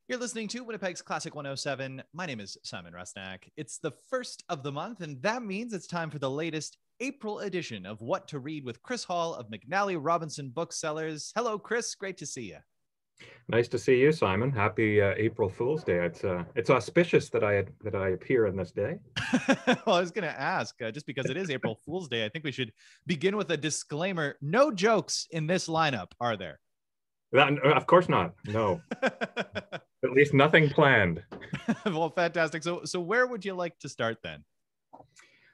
You're listening to Winnipeg's Classic 107. My name is Simon Rusnak. It's the first of the month, and that means it's time for the latest April edition of What to Read with Chris Hall of McNally Robinson Booksellers. Hello, Chris. Great to see you. Nice to see you, Simon. Happy April Fool's Day. It's auspicious that I appear on this day. Well, I was going to ask, just because it is April Fool's Day, I think we should begin with a disclaimer. No jokes in this lineup, are there? Of course not. No. At least nothing planned. Well, fantastic. So where would you like to start then?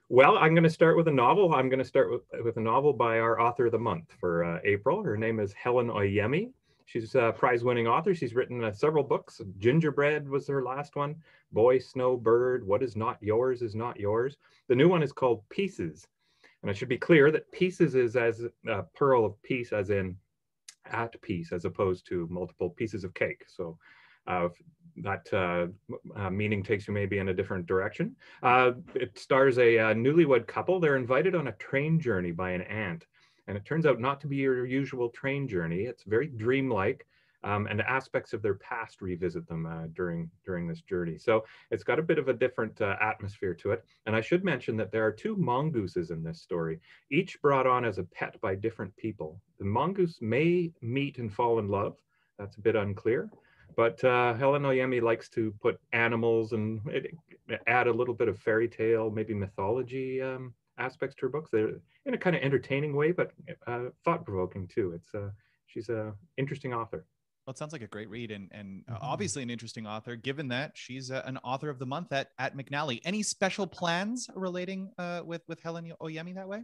Well, I'm going to start with a novel. I'm going to start with a novel by our author of the month for April. Her name is Helen Oyemi. She's a prize-winning author. She's written several books. Gingerbread was her last one. Boy, Snow, Bird, What is Not Yours is Not Yours. The new one is called Pieces. And I should be clear that Pieces is as a pearl of peace, as in at peace, as opposed to multiple pieces of cake. So that meaning takes you maybe in a different direction. It stars a newlywed couple. They're invited on a train journey by an aunt. And it turns out not to be your usual train journey. It's very dreamlike, and aspects of their past revisit them during this journey. So it's got a bit of a different atmosphere to it. And I should mention that there are two mongooses in this story, each brought on as a pet by different people. The mongoose may meet and fall in love. That's a bit unclear. But Helen Oyemi likes to put animals and add a little bit of fairy tale, maybe mythology aspects to her books. They're in a kind of entertaining way, but thought-provoking too. She's an interesting author. Well, it sounds like a great read, and obviously an interesting author, given that she's an author of the month at McNally. Any special plans relating with Helen Oyemi that way?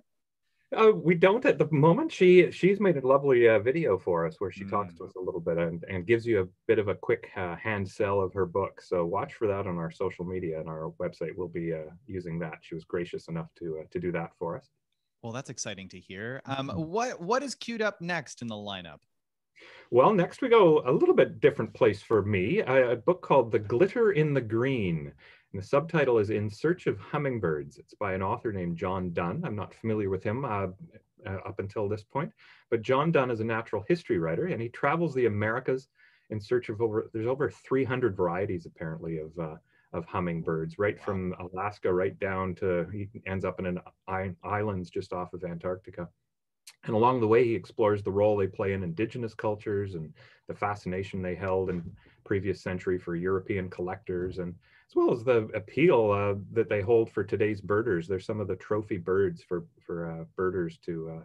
We don't at the moment. She's made a lovely video for us where she talks to us a little bit and gives you a bit of a quick hand sell of her book. So watch for that on our social media and our website. We'll be using that. She was gracious enough to do that for us. Well, that's exciting to hear. What is queued up next in the lineup? Well, next we go a little bit different place for me. A book called The Glitter in the Green. And the subtitle is In Search of Hummingbirds. It's by an author named John Donne. I'm not familiar with him up until this point, but John Donne is a natural history writer, and he travels the Americas in search of there's over 300 varieties apparently of hummingbirds, right from Alaska right down to, he ends up in an islands just off of Antarctica. And along the way, he explores the role they play in indigenous cultures and the fascination they held in previous century for European collectors, and as well as the appeal that they hold for today's birders. They're some of the trophy birds for birders to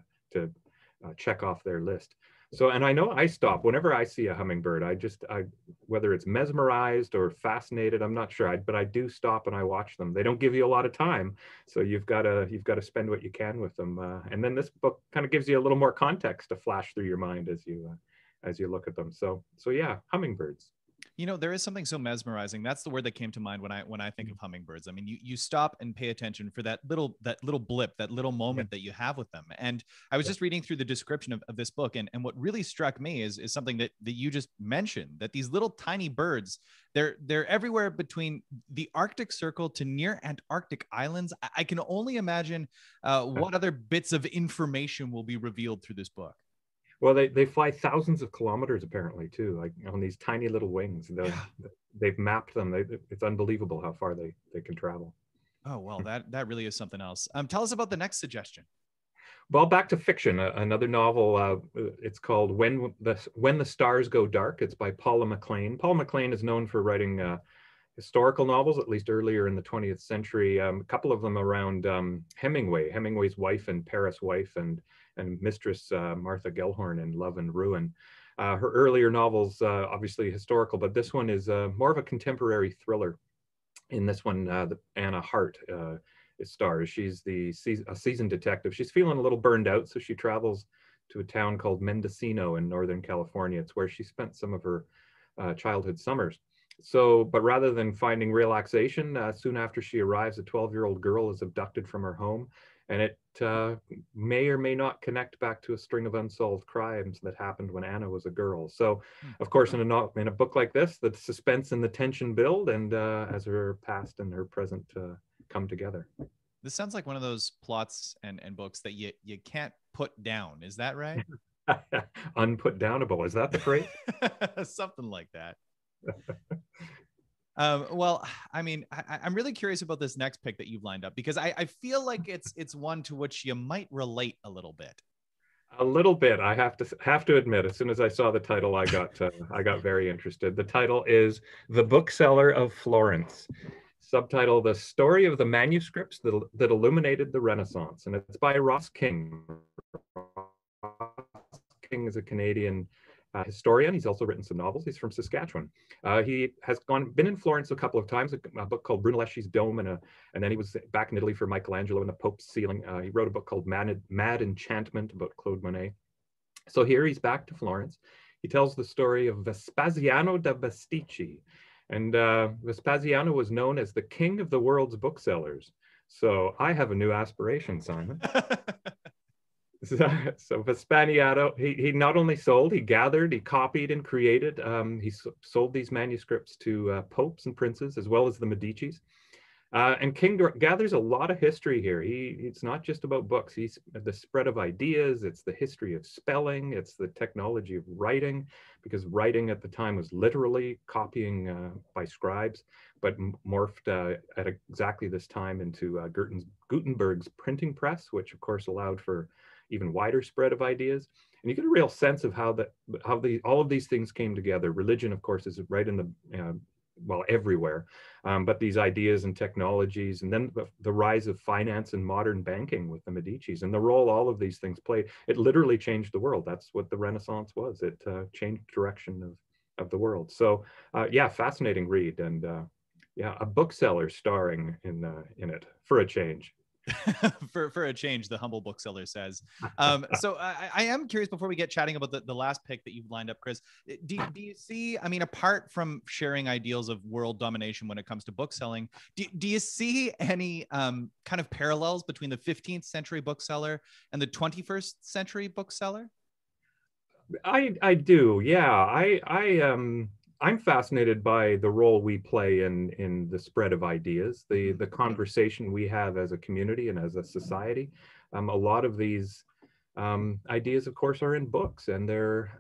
check off their list. So, and I know I stop whenever I see a hummingbird. I whether it's mesmerized or fascinated, I'm not sure. But I do stop and I watch them. They don't give you a lot of time, so you've got to spend what you can with them. And then this book kind of gives you a little more context to flash through your mind as you look at them. So yeah, hummingbirds. You know, there is something so mesmerizing. That's the word that came to mind when I think of hummingbirds. I mean, you stop and pay attention for that little blip, that little moment that you have with them. And I was just reading through the description of this book, and what really struck me is something that you just mentioned, that these little tiny birds, they're everywhere between the Arctic Circle to near Antarctic islands. I can only imagine what other bits of information will be revealed through this book. Well, they fly thousands of kilometers apparently too, like on these tiny little wings. They've mapped them. It's unbelievable how far they can travel. Oh, well, that really is something else. Tell us about the next suggestion. Well, back to fiction, another novel. It's called When the Stars Go Dark. It's by Paula McLean. Paula McLean is known for writing historical novels, at least earlier in the 20th century. A couple of them around Hemingway's wife and Paris wife, and Mistress Martha Gellhorn in Love and Ruin. Her earlier novels, obviously historical, but this one is more of a contemporary thriller. In this one, Anna Hart stars. She's a seasoned detective. She's feeling a little burned out, so she travels to a town called Mendocino in Northern California. It's where she spent some of her childhood summers. So, but rather than finding relaxation, soon after she arrives, a 12-year-old girl is abducted from her home, and it may or may not connect back to a string of unsolved crimes that happened when Anna was a girl. So, of course, in a book like this, the suspense and the tension build, and as her past and her present come together. This sounds like one of those plots and books that you can't put down. Is that right? Unputdownable. Is that the phrase? Something like that. Well, I mean, I'm really curious about this next pick that you've lined up, because I feel like it's one to which you might relate a little bit. A little bit. I have to admit, as soon as I saw the title, I got very interested. The title is "The Bookseller of Florence." Subtitle: "The Story of the Manuscripts that Illuminated the Renaissance," and it's by Ross King. Ross King is a Canadian historian. He's also written some novels. He's from Saskatchewan. He has been in Florence a couple of times, a book called Brunelleschi's Dome, and then he was back in Italy for Michelangelo and the Pope's Ceiling. He wrote a book called Mad Enchantment about Claude Monet. So here he's back to Florence. He tells the story of Vespasiano da Bisticci. And Vespasiano was known as the king of the world's booksellers. So I have a new aspiration, Simon. So Vespasiano, he not only sold, he gathered, he copied and created. He sold these manuscripts to popes and princes, as well as the Medicis. And King gathers a lot of history here. It's not just about books. He's the spread of ideas. It's the history of spelling. It's the technology of writing, because writing at the time was literally copying by scribes, but morphed at exactly this time into Gutenberg's printing press, which of course allowed for even wider spread of ideas. And you get a real sense of how all of these things came together. Religion, of course, is right in the well, everywhere, but these ideas and technologies, and then the rise of finance and modern banking with the Medicis, and the role all of these things played. It literally changed the world. That's what the Renaissance was. It changed direction of the world. So yeah, fascinating read, and yeah, a bookseller starring in it for a change. for a change, the humble bookseller says. So I am curious, before we get chatting about the last pick that you've lined up, Chris, do you see, I mean, apart from sharing ideals of world domination when it comes to book selling, do you see any kind of parallels between the 15th century bookseller and the 21st century bookseller? I do, yeah. I'm fascinated by the role we play in the spread of ideas, the conversation we have as a community and as a society. A lot of these ideas, of course, are in books, and they're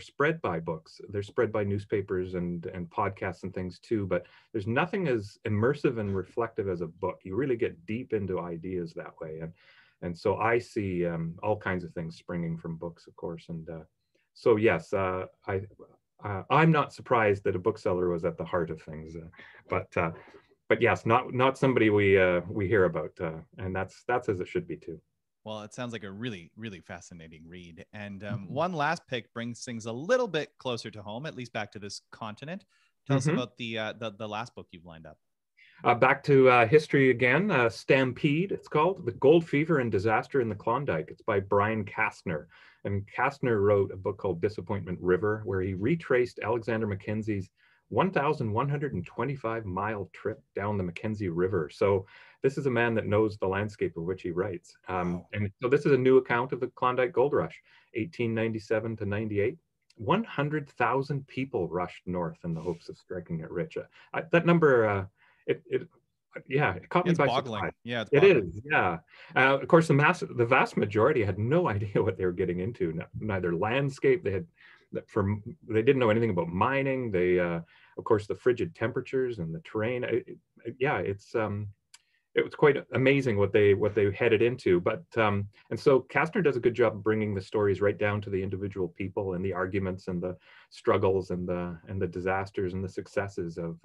spread by books. They're spread by newspapers and podcasts and things too. But there's nothing as immersive and reflective as a book. You really get deep into ideas that way, and so I see all kinds of things springing from books, of course. And so yes, I'm not surprised that a bookseller was at the heart of things, but yes, not somebody we hear about, and that's as it should be too. Well, it sounds like a really, really fascinating read. And one last pick brings things a little bit closer to home, at least back to this continent. Tell us about the last book you've lined up. Back to history again. Stampede, it's called. The Gold Fever and Disaster in the Klondike. It's by Brian Kastner. And Kastner wrote a book called Disappointment River, where he retraced Alexander Mackenzie's 1,125-mile trip down the Mackenzie River. So this is a man that knows the landscape of which he writes. And so this is a new account of the Klondike Gold Rush, 1897 to 98. 100,000 people rushed north in the hopes of striking it rich. That number, yeah, it caught me by surprise. Yeah, it is. Yeah, of course, the vast majority had no idea what they were getting into. Neither landscape. They didn't know anything about mining. They, of course, the frigid temperatures and the terrain. It was quite amazing what they headed into. But and so Kastner does a good job of bringing the stories right down to the individual people and the arguments and the struggles and the disasters and the successes of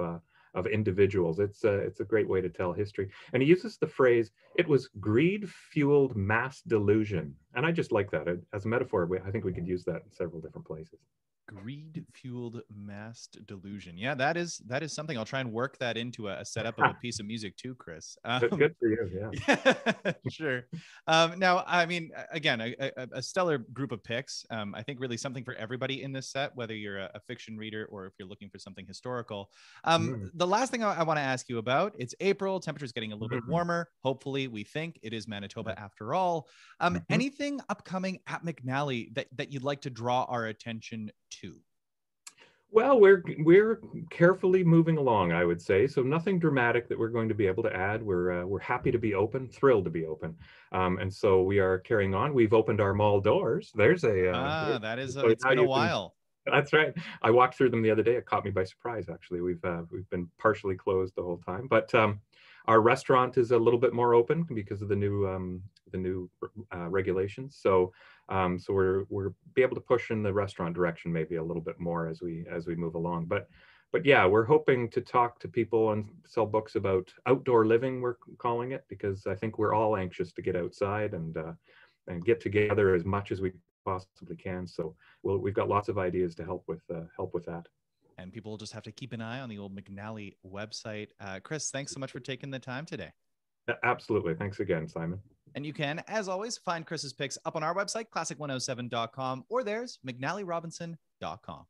individuals. It's a great way to tell history. And he uses the phrase, "It was greed-fueled mass delusion." And I just like that. As a metaphor, I think we could use that in several different places. Greed-fueled mass delusion. Yeah, that is something. I'll try and work that into a setup of a piece of music too, Chris. That's good for you, yeah. Sure. Now, I mean, again, a stellar group of picks. I think really something for everybody in this set, whether you're a fiction reader or if you're looking for something historical. The last thing I want to ask you about, it's April, temperature's getting a little bit warmer. Hopefully, we think it is Manitoba after all. Anything upcoming at McNally that you'd like to draw our attention to? Well, we're carefully moving along, I would say. So nothing dramatic that we're going to be able to add. We're happy to be open, thrilled to be open, and so we are carrying on. We've opened our mall doors. There's a that is it's been a while. That's right. I walked through them the other day. It caught me by surprise. Actually, we've been partially closed the whole time, but our restaurant is a little bit more open because of the new regulations. So so we're be able to push in the restaurant direction maybe a little bit more as we move along. But yeah, we're hoping to talk to people and sell books about outdoor living. We're calling it because I think we're all anxious to get outside and get together as much as we possibly can. So we've got lots of ideas to help with that. And people will just have to keep an eye on the old McNally website. Chris, thanks so much for taking the time today. Absolutely. Thanks again, Simon. And you can, as always, find Chris's picks up on our website, classic107.com, or theirs, McNallyRobinson.com.